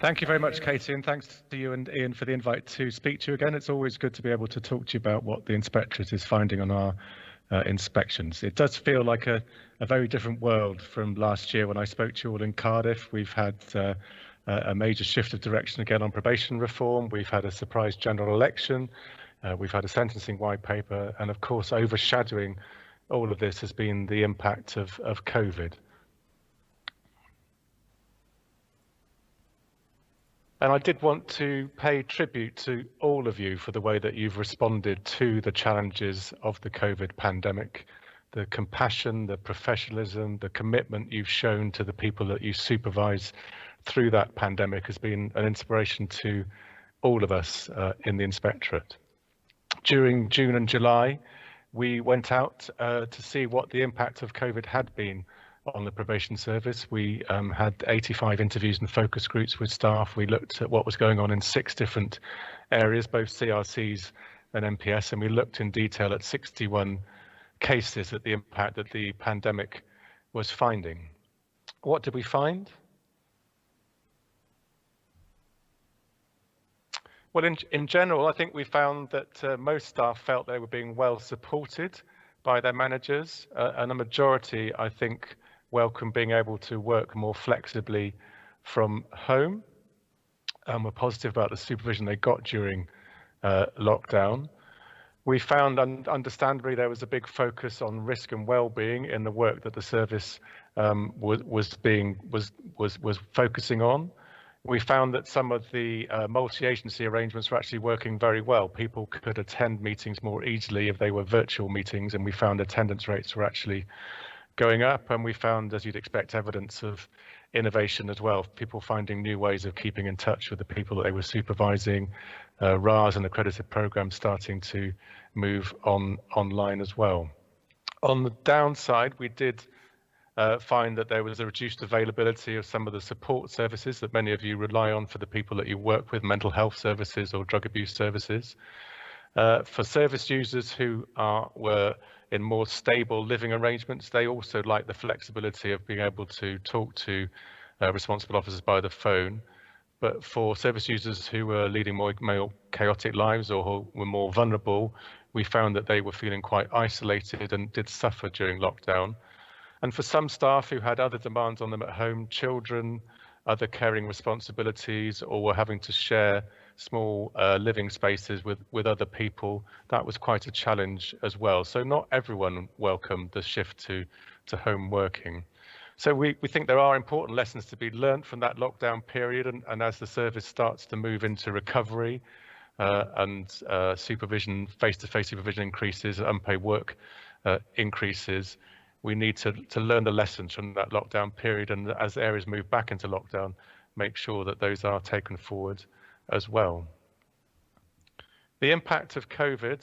Thank you very much, Katie, and thanks to you and Ian for the invite to speak to you again. It's always good to be able to talk to you about what the Inspectorate is finding on our inspections. It does feel like a very different world from last year when I spoke to you all in Cardiff. We've had a major shift of direction again on probation reform. We've had a surprise general election. We've had a sentencing white paper. And of course, overshadowing all of this has been the impact of COVID. And I did want to pay tribute to all of you for the way that you've responded to the challenges of the COVID pandemic, the compassion, the professionalism, the commitment you've shown to the people that you supervise through that pandemic has been an inspiration to all of us in the Inspectorate. During June and July, we went out to see what the impact of COVID had been on the probation service. We had 85 interviews and focus groups with staff. We looked at what was going on in 6 different areas, both CRCs and MPS, and we looked in detail at 61 cases at the impact that the pandemic was finding. What did we find? Well, in general, I think we found that most staff felt they were being well supported by their managers, and a majority, I think, welcome being able to work more flexibly from home, and were positive about the supervision they got during lockdown. We found, understandably, there was a big focus on risk and well-being in the work that the service was focusing on. We found that some of the multi-agency arrangements were actually working very well. People could attend meetings more easily if they were virtual meetings, and we found attendance rates were actually going up, and we found, as you'd expect, evidence of innovation as well, people finding new ways of keeping in touch with the people that they were supervising, RAS and accredited programs starting to move online as well. On the downside, we did find that there was a reduced availability of some of the support services that many of you rely on for the people that you work with, mental health services or drug abuse services. For service users who were in more stable living arrangements, they also like the flexibility of being able to talk to responsible officers by the phone. But for service users who were leading more chaotic lives or who were more vulnerable, we found that they were feeling quite isolated and did suffer during lockdown. And for some staff who had other demands on them at home, children, other caring responsibilities, or were having to share small living spaces with other people, that was quite a challenge as well. So not everyone welcomed the shift to home working. So we think there are important lessons to be learned from that lockdown period, and as the service starts to move into recovery and supervision, face-to-face supervision increases, unpaid work increases, we need to learn the lessons from that lockdown period, and as areas move back into lockdown, make sure that those are taken forward as well. The impact of COVID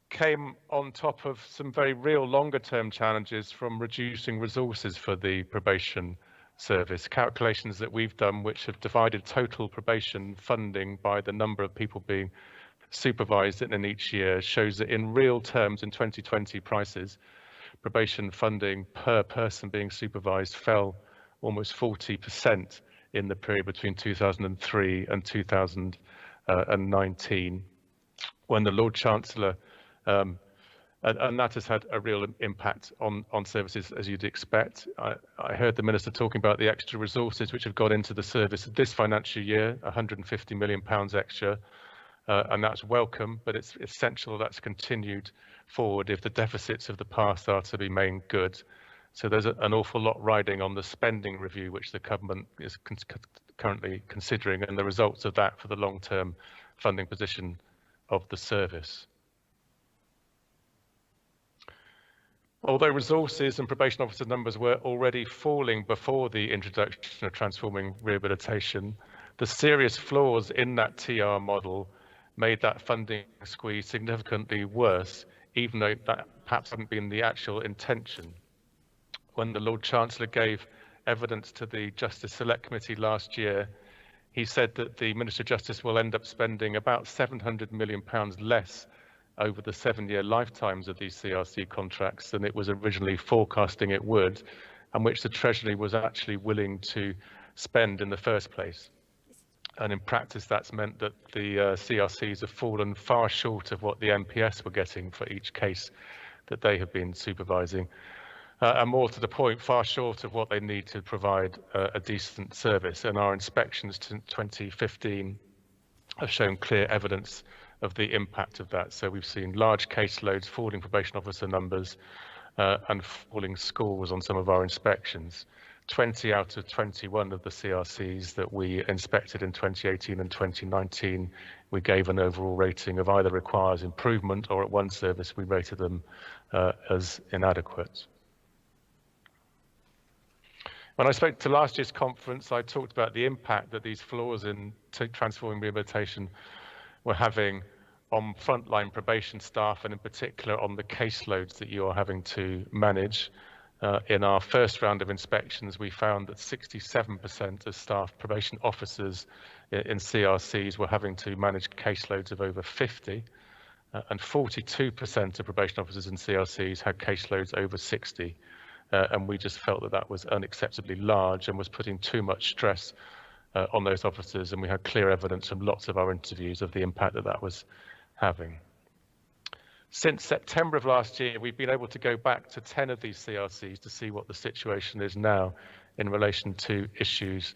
came on top of some very real longer-term challenges from reducing resources for the probation service. Calculations that we've done, which have divided total probation funding by the number of people being supervised in each year, shows that in real terms in 2020 prices, probation funding per person being supervised fell almost 40% in the period between 2003 and 2019, when the Lord Chancellor, and that has had a real impact on services, as you'd expect. I heard the Minister talking about the extra resources which have gone into the service this financial year, £150 million extra, and that's welcome, but it's essential that's continued forward if the deficits of the past are to be made good. So there's an awful lot riding on the spending review, which the government is currently considering, and the results of that for the long-term funding position of the service. Although resources and probation officer numbers were already falling before the introduction of transforming rehabilitation, the serious flaws in that TR model made that funding squeeze significantly worse, even though that perhaps hadn't been the actual intention. When the Lord Chancellor gave evidence to the Justice Select Committee last year, he said that the Minister of Justice will end up spending about £700 million less over the 7-year lifetimes of these CRC contracts than it was originally forecasting it would, and which the Treasury was actually willing to spend in the first place. And in practice, that's meant that the CRCs have fallen far short of what the MPS were getting for each case that they have been supervising. And more to the point, far short of what they need to provide a decent service. And our inspections to 2015 have shown clear evidence of the impact of that. So we've seen large caseloads, falling probation officer numbers, and falling scores on some of our inspections. 20 out of 21 of the CRCs that we inspected in 2018 and 2019, we gave an overall rating of either requires improvement, or at one service we rated them as inadequate. When I spoke to last year's conference, I talked about the impact that these flaws in transforming rehabilitation were having on frontline probation staff, and in particular on the caseloads that you are having to manage. In our first round of inspections, we found that 67% of staff probation officers in CRCs were having to manage caseloads of over 50, and 42% of probation officers in CRCs had caseloads over 60. And we just felt that that was unacceptably large and was putting too much stress on those officers, and we had clear evidence from lots of our interviews of the impact that that was having. Since September of last year, we've been able to go back to 10 of these CRCs to see what the situation is now in relation to issues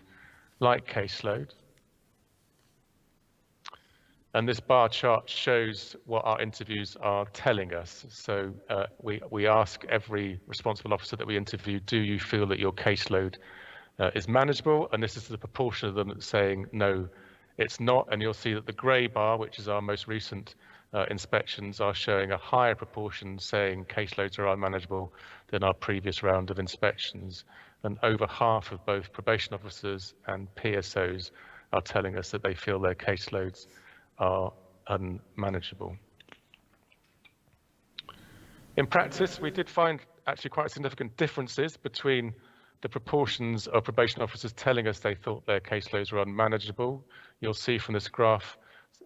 like caseload. And this bar chart shows what our interviews are telling us. So we ask every responsible officer that we interview, do you feel that your caseload is manageable? And this is the proportion of them that's saying, no, it's not. And you'll see that the grey bar, which is our most recent inspections, are showing a higher proportion saying caseloads are unmanageable than our previous round of inspections. And over half of both probation officers and PSOs are telling us that they feel their caseloads are unmanageable. In practice, we did find actually quite significant differences between the proportions of probation officers telling us they thought their caseloads were unmanageable. You'll see from this graph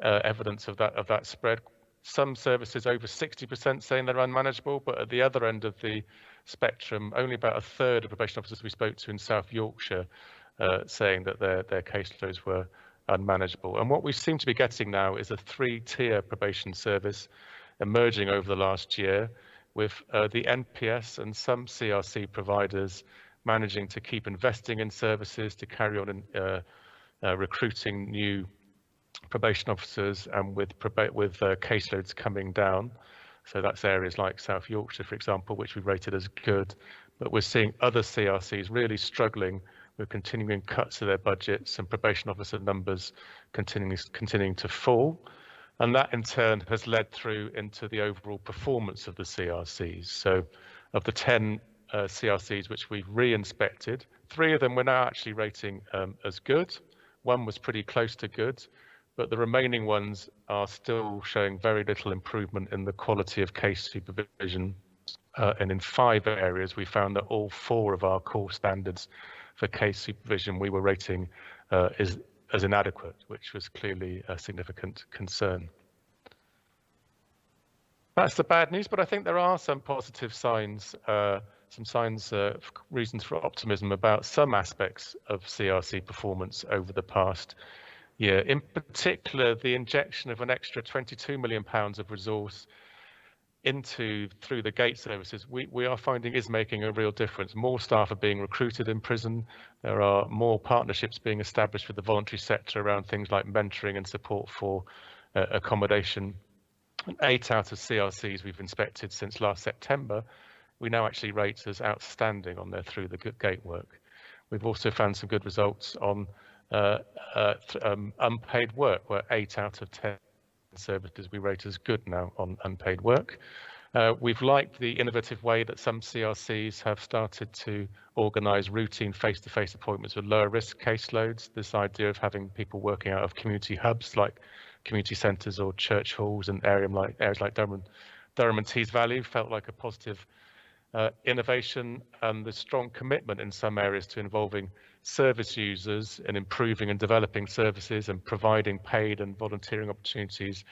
evidence of that spread. Some services over 60% saying they're unmanageable, but at the other end of the spectrum, only about a third of probation officers we spoke to in South Yorkshire saying that their caseloads were unmanageable. And what we seem to be getting now is a three-tier probation service emerging over the last year, with the NPS and some CRC providers managing to keep investing in services, to carry on recruiting new probation officers, and with caseloads coming down. So that's areas like South Yorkshire, for example, which we rated as good. But we're seeing other CRCs really struggling with continuing cuts to their budgets and probation officer numbers continuing to fall. And that in turn has led through into the overall performance of the CRCs. So of the 10 CRCs which we've re-inspected, 3 of them we're now actually rating as good. 1 was pretty close to good, but the remaining ones are still showing very little improvement in the quality of case supervision. And in 5 areas, we found that all 4 of our core standards for case supervision we were rating as inadequate, which was clearly a significant concern. That's the bad news, but I think there are some positive signs, reasons for optimism about some aspects of CRC performance over the past year. In particular, the injection of an extra £22 million of resource through the gate services, we are finding is making a real difference. More staff are being recruited in prison. There are more partnerships being established with the voluntary sector around things like mentoring and support for accommodation. 8 out of CRCs we've inspected since last September, we now actually rate as outstanding on their through the gate work. We've also found some good results on unpaid work, where 8 out of 10 services we rate as good now on unpaid work. We've liked the innovative way that some CRCs have started to organise routine face-to-face appointments with lower risk caseloads. This idea of having people working out of community hubs like community centres or church halls and areas like Durham and Tees Valley felt like a positive innovation, and the strong commitment in some areas to involving service users in improving and developing services and providing paid and volunteering opportunities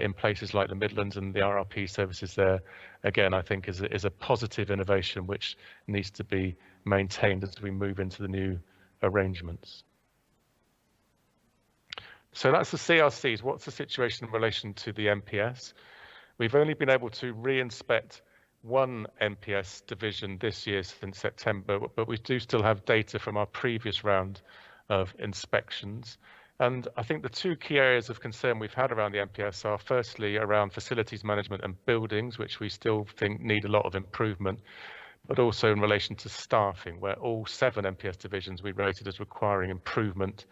in places like the Midlands and the RRP services there, again, I think is a positive innovation which needs to be maintained as we move into the new arrangements. So that's the CRCs. What's the situation in relation to the MPS? We've only been able to re-inspect one MPS division this year since September, but we do still have data from our previous round of inspections. And I think the two key areas of concern we've had around the MPS are firstly around facilities management and buildings, which we still think need a lot of improvement, but also in relation to staffing, where all 7 MPS divisions we rated as requiring improvement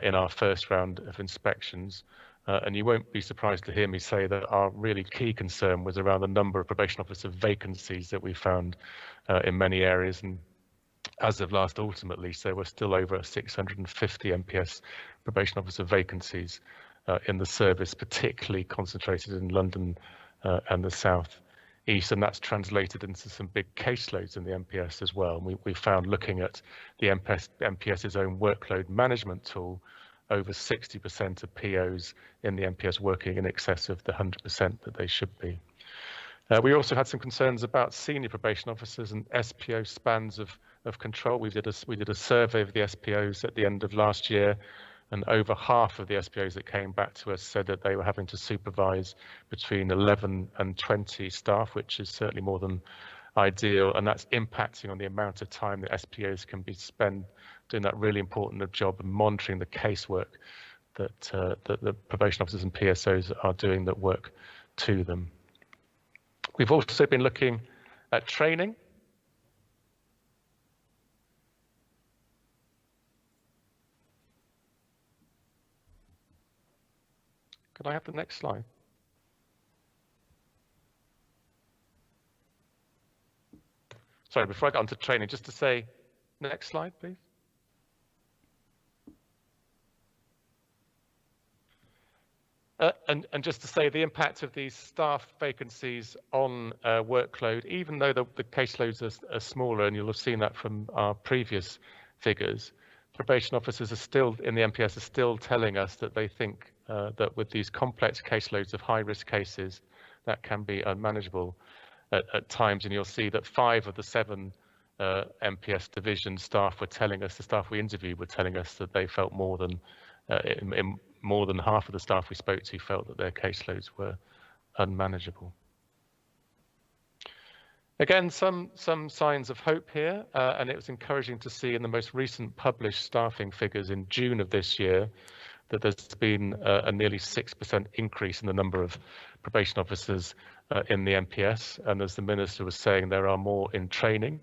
in our first round of inspections. And you won't be surprised to hear me say that our really key concern was around the number of probation officer vacancies that we found in many areas. And as of last autumn, at least, there were still over 650 MPS probation officer vacancies in the service, particularly concentrated in London and the South East, and that's translated into some big caseloads in the MPS as well. And we found, looking at the MPS's own workload management tool, over 60% of POs in the MPS working in excess of the 100% that they should be. We also had some concerns about senior probation officers and SPO spans of control. We did a survey of the SPOs at the end of last year, and over half of the SPOs that came back to us said that they were having to supervise between 11 and 20 staff, which is certainly more than ideal, and that's impacting on the amount of time that SPOs can be spent doing that really important job of monitoring the casework that the probation officers and PSOs are doing that work to them. We've also been looking at training. Could I have the next slide? Sorry, before I get on to training, just to say, next slide, please. And just to say, the impact of these staff vacancies on workload, even though the caseloads are smaller, and you'll have seen that from our previous figures, probation officers are still, in the MPS, are still telling us that they think that with these complex caseloads of high-risk cases, that can be unmanageable at times. And you'll see that 5 of the 7 MPS division staff were telling us, the staff we interviewed were telling us that they felt more than half of the staff we spoke to felt that their caseloads were unmanageable. Again, some signs of hope here, and it was encouraging to see in the most recent published staffing figures in June of this year that there's been a nearly 6% increase in the number of probation officers in the MPS. And as the Minister was saying, there are more in training,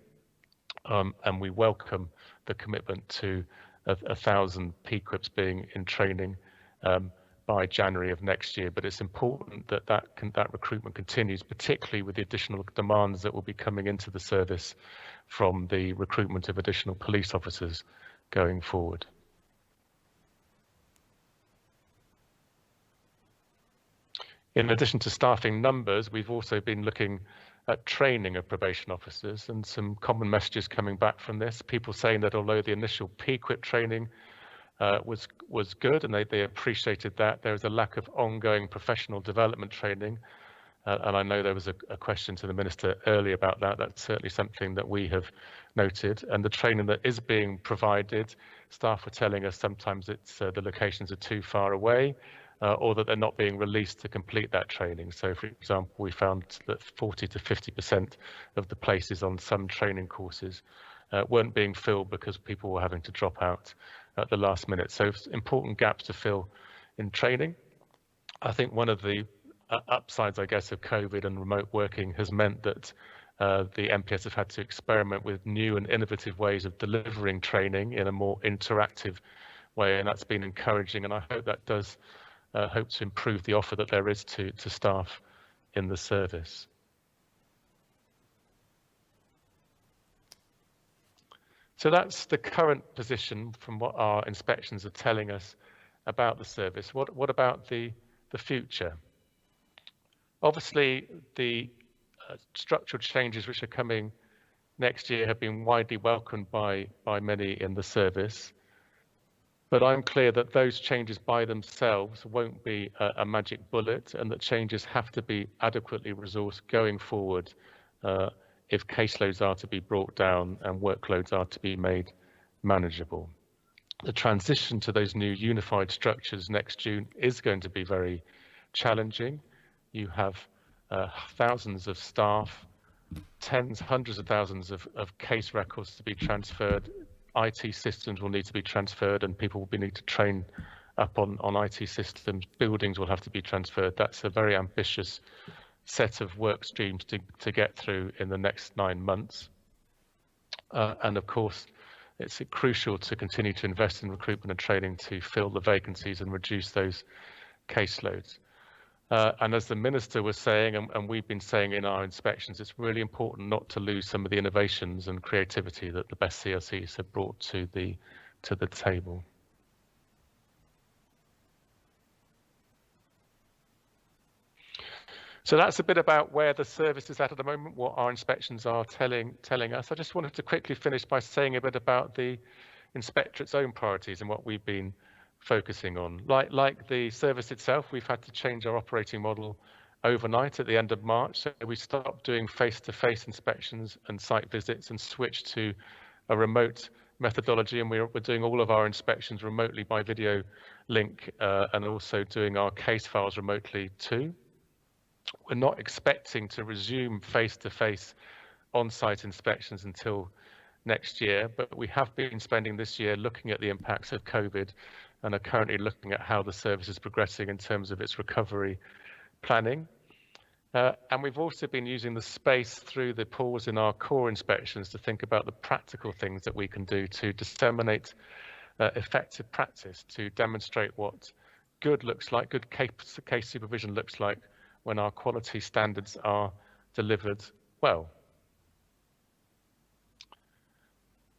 and we welcome the commitment to 1,000 PQIPs being in training by January of next year. But it's important that that recruitment continues, particularly with the additional demands that will be coming into the service from the recruitment of additional police officers going forward. In addition to staffing numbers, we've also been looking at training of probation officers, and some common messages coming back from this. People saying that although the initial PQIP training was good and they appreciated that, there was a lack of ongoing professional development training. And I know there was a question to the Minister earlier about that. That's certainly something that we have noted. And the training that is being provided, staff were telling us sometimes it's the locations are too far away, or that they're not being released to complete that training. So, for example, we found that 40 to 50% of the places on some training courses weren't being filled because people were having to drop out at the last minute. So important gaps to fill in training. I think one of the upsides, I guess, of COVID and remote working has meant that the MPS have had to experiment with new and innovative ways of delivering training in a more interactive way, and that's been encouraging, and I hope that does hope to improve the offer that there is to staff in the service. So that's the current position from what our inspections are telling us about the service. What about the future? Obviously, the structural changes which are coming next year have been widely welcomed by many in the service. But I'm clear that those changes by themselves won't be a magic bullet, and that changes have to be adequately resourced going forward if caseloads are to be brought down and workloads are to be made manageable. The transition to those new unified structures next June is going to be very challenging. You have thousands of staff, tens, hundreds of thousands of case records to be transferred. IT systems will need to be transferred, and people will need to train up on IT systems. Buildings will have to be transferred. That's a very ambitious set of work streams to get through in the next 9 months. And of course, it's crucial to continue to invest in recruitment and training to fill the vacancies and reduce those caseloads. And as the Minister was saying, and we've been saying in our inspections, it's really important not to lose some of the innovations and creativity that the best CLCs have brought to the table. So that's a bit about where the service is at the moment, what our inspections are telling us. I just wanted to quickly finish by saying a bit about the Inspectorate's own priorities and what we've been focusing on. Like the service itself, we've had to change our operating model overnight at the end of March. So we stopped doing face-to-face inspections and site visits and switched to a remote methodology, and we're doing all of our inspections remotely by video link, and also doing our case files remotely too. We're not expecting to resume face-to-face on-site inspections until next year, but we have been spending this year looking at the impacts of COVID and are currently looking at how the service is progressing in terms of its recovery planning. And we've also been using the space through the pause in our core inspections to think about the practical things that we can do to disseminate effective practice, to demonstrate what good looks like, good case supervision looks like when our quality standards are delivered well.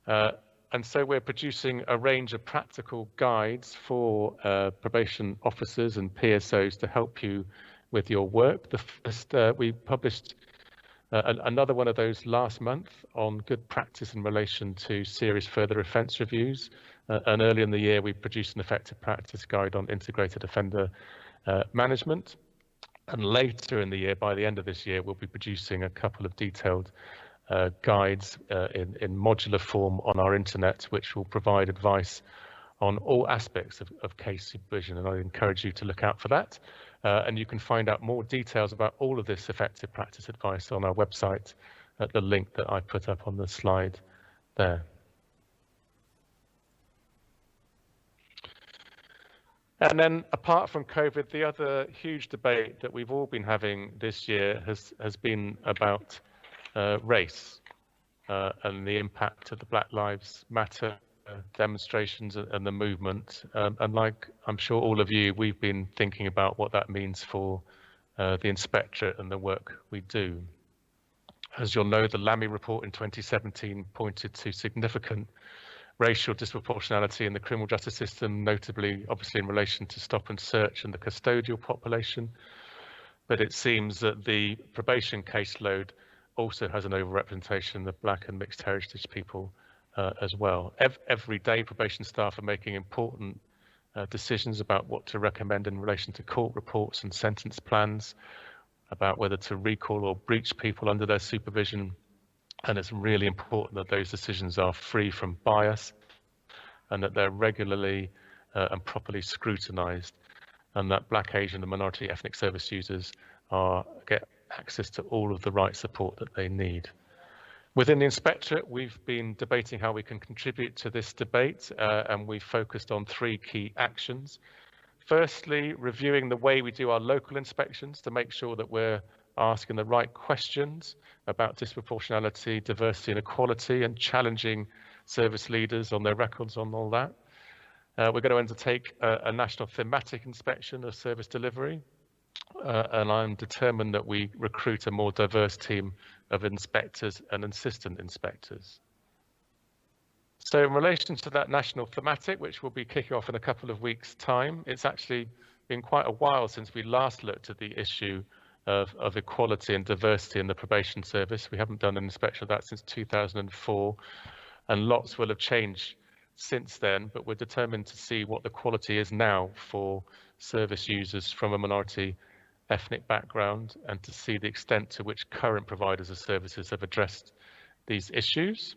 And so we're producing a range of practical guides for probation officers and PSOs to help you with your work. The first, we published another one of those last month on good practice in relation to serious further offence reviews. And early in the year, we produced an effective practice guide on integrated offender management. And later in the year, by the end of this year, we'll be producing a couple of detailed guides in modular form on our internet, which will provide advice on all aspects of case supervision. And I encourage you to look out for that. And you can find out more details about all of this effective practice advice on our website at the link that I put up on the slide there. And then apart from COVID, the other huge debate that we've all been having this year has been about race and the impact of the Black Lives Matter demonstrations and the movement. And like I'm sure all of you, we've been thinking about what that means for the Inspectorate and the work we do. As you'll know, the Lamy report in 2017 pointed to significant racial disproportionality in the criminal justice system, notably, obviously, in relation to stop and search and the custodial population. But it seems that the probation caseload also has an overrepresentation of Black and mixed heritage people as well. Every day, probation staff are making important decisions about what to recommend in relation to court reports and sentence plans, about whether to recall or breach people under their supervision. And it's really important that those decisions are free from bias and that they're regularly and properly scrutinized, and that Black, Asian and minority ethnic service users get access to all of the right support that they need. Within the Inspectorate, we've been debating how we can contribute to this debate, and we've focused on 3 key actions. Firstly, reviewing the way we do our local inspections to make sure that we're asking the right questions about disproportionality, diversity and equality, and challenging service leaders on their records on all that. We're going to undertake a national thematic inspection of service delivery, and I'm determined that we recruit a more diverse team of inspectors and assistant inspectors. So in relation to that national thematic, which will be kicking off in a couple of weeks' time, it's actually been quite a while since we last looked at the issue of equality and diversity in the probation service. We haven't done an inspection of that since 2004, and lots will have changed since then, but we're determined to see what the quality is now for service users from a minority ethnic background, and to see the extent to which current providers of services have addressed these issues.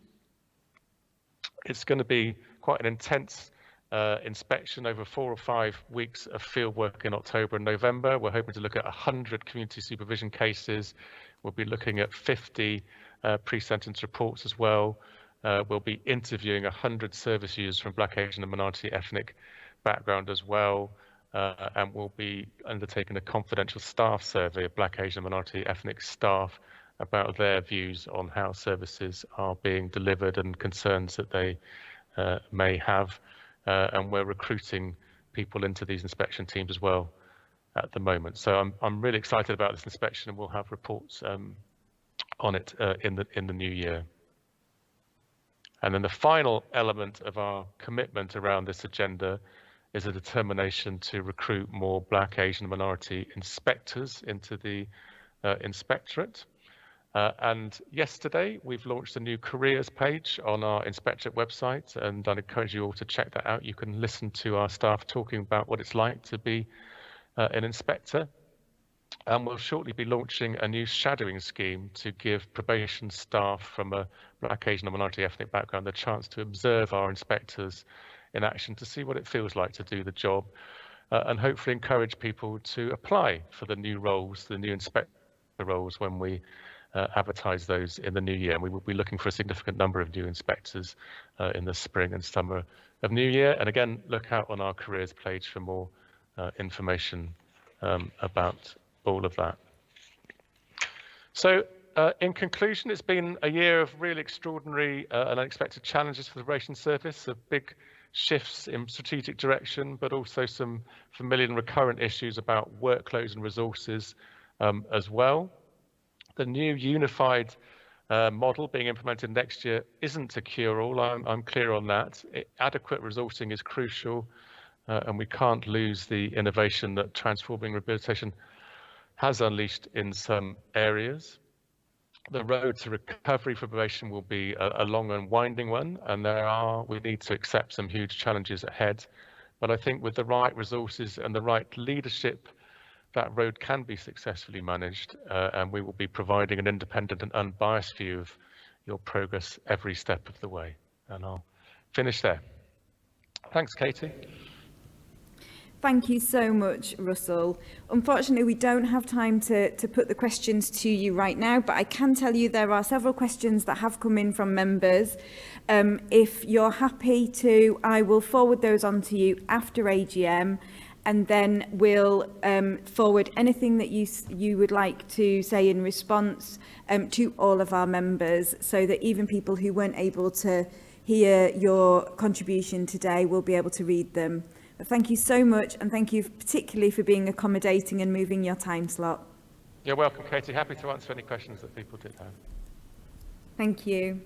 It's going to be quite an intense inspection over 4 or 5 weeks of field work in October and November. We're hoping to look at 100 community supervision cases. We'll be looking at 50 pre-sentence reports as well. We'll be interviewing 100 service users from Black, Asian and minority ethnic background as well. And we'll be undertaking a confidential staff survey of Black, Asian and minority ethnic staff about their views on how services are being delivered and concerns that they may have. And we're recruiting people into these inspection teams as well at the moment. So I'm really excited about this inspection, and we'll have reports on it in the new year. And then the final element of our commitment around this agenda is a determination to recruit more Black, Asian, and minority inspectors into the inspectorate. And yesterday, we've launched a new careers page on our inspectorate website, and I'd encourage you all to check that out. You can listen to our staff talking about what it's like to be an inspector. And we'll shortly be launching a new shadowing scheme to give probation staff from a Black, Asian, and minority ethnic background the chance to observe our inspectors in action to see what it feels like to do the job, and hopefully encourage people to apply for the new roles, the new inspector roles, when we advertise those in the new year. And we will be looking for a significant number of new inspectors in the spring and summer of new year. And again, look out on our careers page for more information about all of that. So in conclusion, it's been a year of really extraordinary and unexpected challenges for the Probation Service, of big shifts in strategic direction, but also some familiar and recurrent issues about workloads and resources as well. The new unified model being implemented next year isn't a cure-all. I'm clear on that. Adequate resourcing is crucial, and we can't lose the innovation that transforming rehabilitation has unleashed in some areas. The road to recovery for probation will be a long and winding one, and we need to accept some huge challenges ahead. But I think with the right resources and the right leadership, that road can be successfully managed, and we will be providing an independent and unbiased view of your progress every step of the way. And I'll finish there. Thanks, Katie. Thank you so much, Russell. Unfortunately, we don't have time to put the questions to you right now, but I can tell you there are several questions that have come in from members. If you're happy to, I will forward those on to you after AGM, and then we'll forward anything that you would like to say in response to all of our members, so that even people who weren't able to hear your contribution today will be able to read them. But thank you so much, and thank you particularly for being accommodating and moving your time slot. You're welcome, Katie. Happy to answer any questions that people did have. Thank you.